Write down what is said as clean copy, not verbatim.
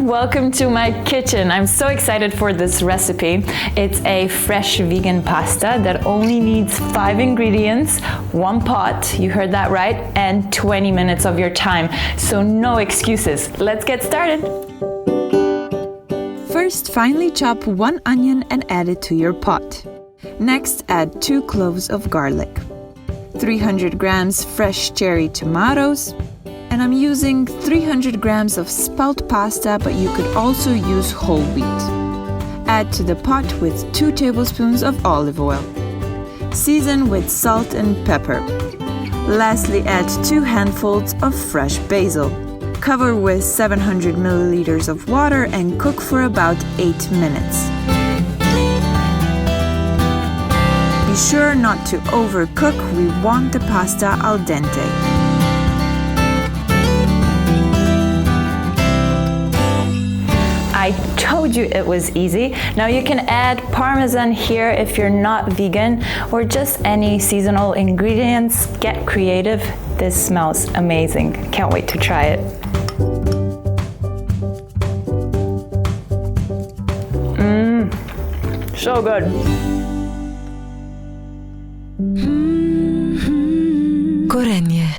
welcome to my kitchen. I'm so excited for this recipe. It's a fresh vegan pasta that only needs 5 ingredients, 1 pot, you heard that right, and 20 minutes of your time. So no excuses. Let's get started. First, finely chop 1 onion and add it to your pot. Next, add 2 cloves of garlic, 300 grams fresh cherry tomatoes, and I'm using 300 grams of spelt pasta, but you could also use whole wheat. Add to the pot with 2 tablespoons of olive oil. Season with salt and pepper. Lastly, add 2 handfuls of fresh basil. Cover with 700 milliliters of water and cook for about 8 minutes. Be sure not to overcook, we want the pasta al dente. I told you it was easy. Now you can add parmesan here if you're not vegan, or just any seasonal ingredients. Get creative. This smells amazing. Can't wait to try it. So good.